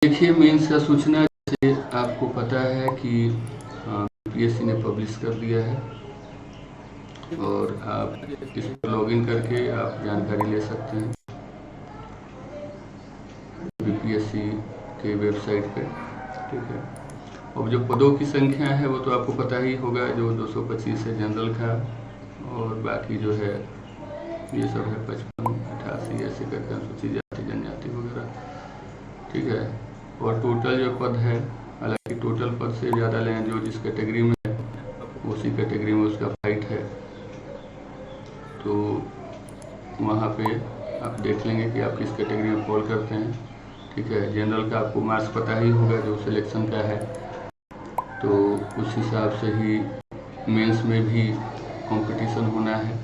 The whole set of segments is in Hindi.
देखिए, मेंस का सूचना जैसे आपको पता है कि यूपीएससी ने पब्लिश कर दिया है और आप इस पर लॉगिन करके आप जानकारी ले सकते हैं यूपीएससी के वेबसाइट पे। ठीक है, और जो पदों की संख्या है वो तो आपको पता ही होगा, जो 225 है जनरल का, और बाकी जो है ये सब है 55, 88 ऐसे करके अनुसूचित जाति जनजाति वगैरह। ठीक है, और टोटल जो पद है, हालांकि टोटल पद से ज़्यादा लें जो जिस कैटेगरी में है उसी कैटेगरी में उसका फाइट है, तो वहाँ पे आप देख लेंगे कि आप किस कैटेगरी में फॉल करते हैं। ठीक है, जनरल का आपको मार्क्स पता ही होगा जो सिलेक्शन का है, तो उस हिसाब से ही मेंस में भी कंपटीशन होना है,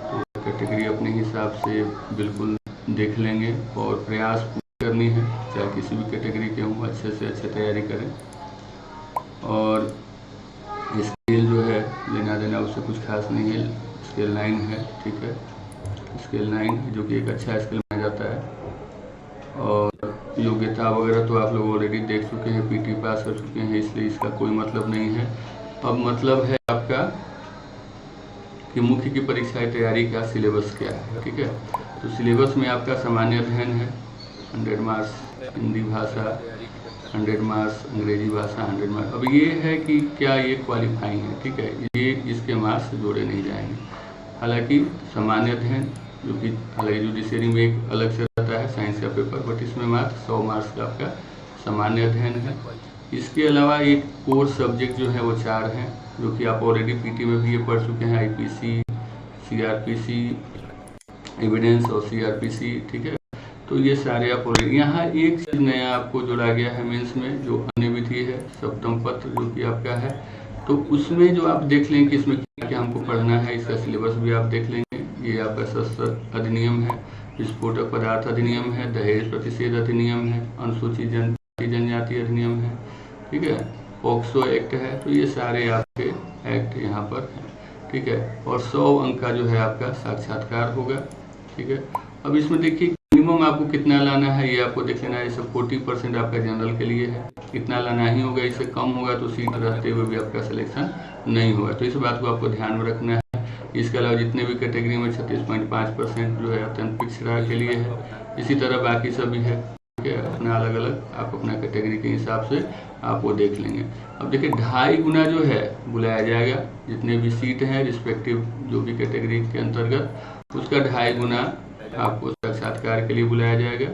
तो कैटेगरी अपने हिसाब से बिल्कुल देख लेंगे और प्रयास पूरी करनी है, चाहे किसी भी कैटेगरी के हों, अच्छे से अच्छे तैयारी करें। और स्केल जो है लेना देना उससे कुछ खास नहीं है, स्केल 9 है। ठीक है, स्केल 9 जो कि एक अच्छा स्केल माना जाता है। और योग्यता वगैरह तो आप लोग ऑलरेडी देख चुके हैं, पीटी पास कर चुके हैं, इसलिए इसका कोई मतलब नहीं है। अब मतलब है आपका कि मुख्य की परीक्षा तैयारी का सिलेबस क्या है। ठीक है, तो सिलेबस में आपका सामान्य अध्ययन है 100 मार्क्स, हिंदी भाषा 100 मार्क्स, अंग्रेजी भाषा 100 मार्क्स। अब ये है कि क्या ये क्वालिफाइंग है। ठीक है, ये इसके मार्क्स जोड़े नहीं जाएंगे। हालांकि सामान्य अध्ययन जो कि हालांकि जुडिशरी में एक अलग से रहता है साइंस का पेपर, बट इसमें मात्र 100 मार्क्स का आपका सामान्य अध्ययन है। इसके अलावा एक कोर सब्जेक्ट जो है वो 4 हैं, जो कि आप ऑलरेडी पीटी में भी ये पढ़ चुके हैं, आईपीसी, सीआरपीसी, एविडेंस और सीआरपीसी। ठीक है, तो ये सारे आप ऑलरेडी। यहाँ एक चीज़ नया आपको जोड़ा गया है मेंस में, जो अन्य विधि है सप्तम पत्र जो कि आपका है, तो उसमें जो आप देख लेंगे कि इसमें क्या क्या हमको पढ़ना है, इसका सिलेबस भी आप देख लेंगे। ये आपका शस्त्र अधिनियम है, विस्फोटक पदार्थ अधिनियम है, दहेज प्रतिषेध अधिनियम है, अनुसूचित जनजाति अधिनियम है। ठीक है, पॉक्सो एक्ट है, तो ये सारे आपके एक्ट यहाँ पर हैं। ठीक है, और 100 अंक का जो है आपका साक्षात्कार होगा। ठीक है, अब इसमें देखिए मिनिमम आपको कितना लाना है ये आपको देख लेना है। जैसे 40% आपका जनरल के लिए है, इतना लाना ही होगा, इससे कम होगा तो सीट रहते हुए भी आपका सिलेक्शन नहीं होगा, तो इस बात को आपको ध्यान में रखना है। इसके अलावा जितने भी कैटेगरी में 36.5% जो है अत्यंत पिछड़ा के लिए है, इसी तरह बाकी सभी है। ठीक है, अपना अलग अलग आप अपना कैटेगरी के हिसाब से आप वो देख लेंगे। अब देखिए 2.5 गुना जो है बुलाया जाएगा, जितने भी सीट हैं रिस्पेक्टिव जो भी कैटेगरी के अंतर्गत, उसका 2.5 गुना आपको साक्षात्कार के लिए बुलाया जाएगा,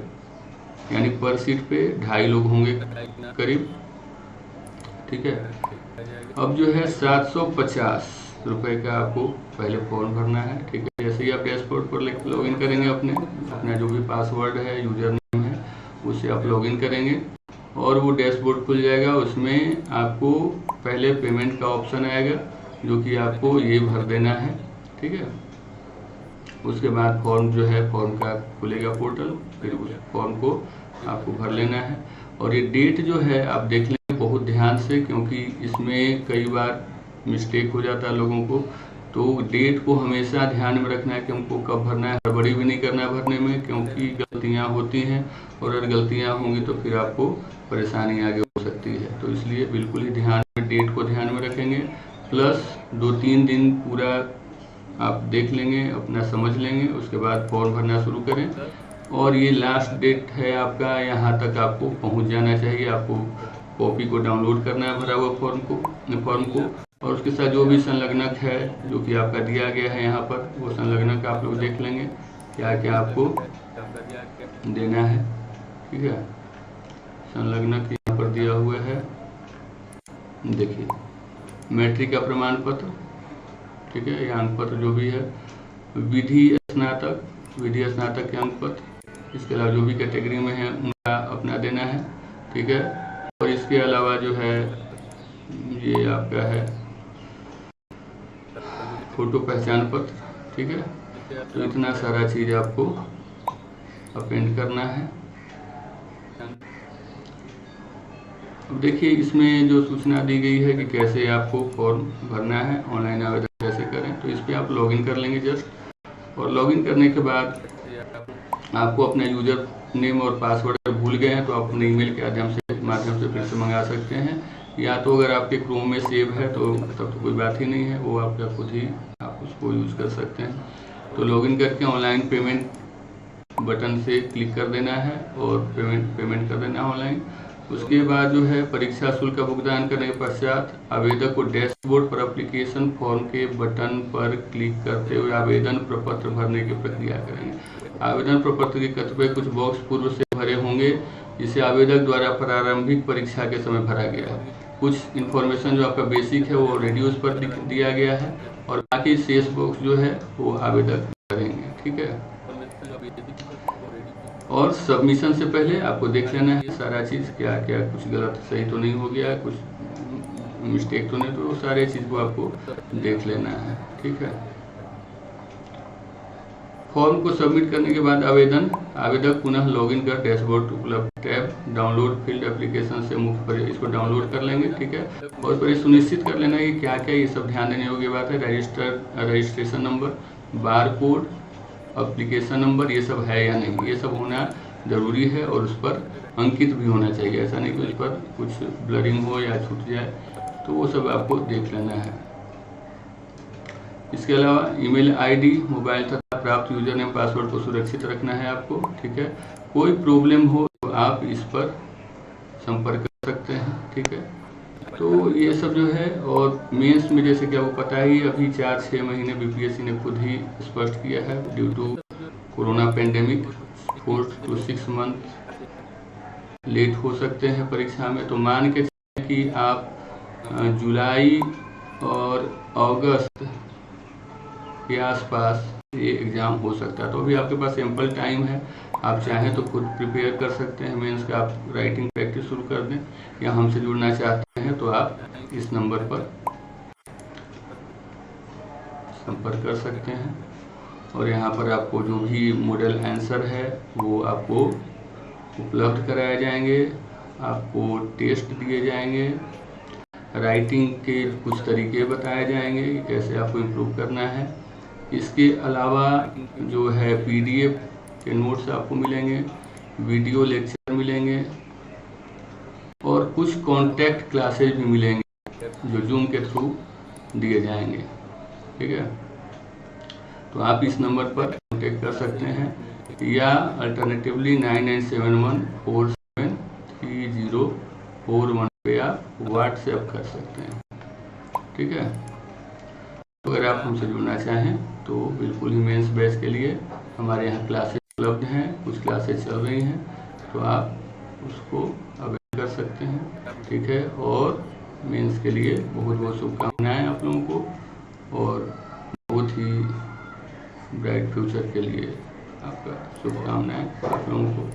यानी पर सीट पे 2.5 लोग होंगे करीब। ठीक है, अब जो है 750 रुपये का आपको पहले फॉर्म भरना है। ठीक है, जैसे ही आप डैशबोर्ड पर लॉगिन करेंगे अपना जो भी पासवर्ड है, यूजर नेम है, उससे आप लॉगिन करेंगे और वो डैशबोर्ड खुल जाएगा। उसमें आपको पहले पेमेंट का ऑप्शन आएगा, जो कि आपको ये भर देना है। ठीक है, उसके बाद फॉर्म जो है फॉर्म का खुलेगा पोर्टल, फिर उस फॉर्म को आपको भर लेना है। और ये डेट जो है आप देख लें बहुत ध्यान से, क्योंकि इसमें कई बार मिस्टेक हो जाता है लोगों को, तो डेट को हमेशा ध्यान में रखना है कि हमको कब भरना है। हड़बड़ी भी नहीं करना है भरने में, क्योंकि गलतियां होती हैं और अगर गलतियां होंगी तो फिर आपको परेशानी आगे हो सकती है। तो इसलिए बिल्कुल ही ध्यान में डेट को ध्यान में रखेंगे, प्लस 2-3 दिन पूरा आप देख लेंगे, अपना समझ लेंगे, उसके बाद फॉर्म भरना शुरू करें। और ये लास्ट डेट है आपका, यहाँ तक आपको पहुँच जाना चाहिए। आपको कॉपी को डाउनलोड करना है भरा हुआ फॉर्म को, और उसके साथ जो भी संलग्नक है जो कि आपका दिया गया है यहाँ पर, वो संलग्नक आप लोग देख लेंगे क्या क्या आपको देना है। ठीक है, संलग्नक यहाँ पर दिया हुआ है, देखिए मैट्रिक का प्रमाण पत्र। ठीक है, ये अंक पत्र जो भी है, विधि स्नातक के अंक पत्र, इसके अलावा जो भी कैटेगरी में है उनका अपना देना है। ठीक है, और इसके अलावा जो है ये आपका है फोटो पहचान पत्र। ठीक है, तो इतना सारा चीज़ आपको अपेंड करना है। अब देखिए इसमें जो सूचना दी गई है कि कैसे आपको फॉर्म भरना है, ऑनलाइन आवेदन कैसे करें, तो इस पर आप लॉगिन कर लेंगे जस्ट, और लॉगिन करने के बाद आपको अपना यूजर नेम और पासवर्ड भूल भूल गए हैं तो आप अपने ईमेल के माध्यम से फिर से मंगा सकते हैं, या तो अगर आपके क्रोम में सेव है तो तब तो कोई बात ही नहीं है, वो आपका खुद ही आप उसको यूज़ कर सकते हैं। तो लॉगिन करके ऑनलाइन पेमेंट बटन से क्लिक कर देना है और पेमेंट कर देना है ऑनलाइन। उसके बाद जो है परीक्षा शुल्क का भुगतान करने के पश्चात आवेदक को डैशबोर्ड पर एप्लीकेशन फॉर्म के बटन पर क्लिक करते हुए आवेदन प्रपत्र भरने की प्रक्रिया करेंगे। आवेदन प्रपत्र के कतिपय कुछ बॉक्स पूर्व से भरे होंगे जिसे आवेदक द्वारा प्रारंभिक परीक्षा के समय भरा गया है। कुछ इन्फॉर्मेशन जो आपका बेसिक है वो ऑलरेडी उस पर दिया गया है और बाकी शेष बॉक्स जो है वो आवेदक करेंगे। ठीक है, और सबमिशन से पहले आपको देख लेना है सारा चीज़, क्या क्या कुछ गलत सही तो नहीं हो गया, कुछ मिस्टेक तो नहीं, तो सारे चीज़ को आपको देख लेना है। ठीक है, फॉर्म को सबमिट करने के बाद आवेदक पुनः लॉगिन कर डैशबोर्ड उपलब्ध टैब डाउनलोड फील्ड एप्लीकेशन से मुख्य पर इसको डाउनलोड कर लेंगे। ठीक है, और फिर सुनिश्चित कर लेना कि क्या क्या ये सब ध्यान देने योग्य बात है, registration number, bar code, application number, ये सब है या नहीं, ये सब होना ज़रूरी है और उस पर अंकित भी होना चाहिए। ऐसा नहीं कि उस पर कुछ ब्लरिंग हो या छूट जाए, तो वो सब आपको देख लेना है। इसके अलावा ईमेल आईडी, मोबाइल तथा प्राप्त यूजर नेम पासवर्ड को सुरक्षित रखना है आपको। ठीक है, कोई प्रॉब्लम हो तो आप इस पर संपर्क कर सकते हैं। ठीक है, तो ये सब जो है, और मेंस में जैसे कि आपको पता ही अभी 4-6 महीने बीपीएससी ने खुद ही स्पष्ट किया है due to corona pandemic 4 to 6 month late हो सकते हैं परीक्षा में। तो मान के चलिए कि आप जुलाई और अगस्त के आसपास ये एग्ज़ाम हो सकता है, तो अभी आपके पास एम्पल टाइम है। आप चाहें तो खुद प्रिपेयर कर सकते हैं मेंस का, आप राइटिंग प्रैक्टिस शुरू कर दें, या हमसे जुड़ना चाहते हैं तो आप इस नंबर पर संपर्क कर सकते हैं और यहाँ पर आपको जो भी मॉडल आंसर है वो आपको उपलब्ध कराए जाएंगे, आपको टेस्ट दिए जाएंगे, राइटिंग के कुछ तरीके बताए जाएंगे कि कैसे आपको इम्प्रूव करना है। इसके अलावा जो है पीडीएफ के नोट्स आपको मिलेंगे, वीडियो लेक्चर मिलेंगे और कुछ कॉन्टैक्ट क्लासेज भी मिलेंगे जो जूम के थ्रू दिए जाएंगे। ठीक है, तो आप इस नंबर पर कॉन्टैक्ट कर सकते हैं या अल्टरनेटिवली 9971473041 पे आप व्हाट्सएप कर सकते हैं। ठीक है, तो अगर आप हमसे जुड़ना चाहें तो बिल्कुल ही मेंस बैच के लिए हमारे यहाँ क्लासेस उपलब्ध हैं, कुछ क्लासेस चल रही हैं, तो आप उसको अवेल कर सकते हैं। ठीक है, और मेंस के लिए बहुत बहुत शुभकामनाएं आप लोगों को और बहुत ही ब्राइट फ्यूचर के लिए आपका शुभकामनाएं आप लोगों को।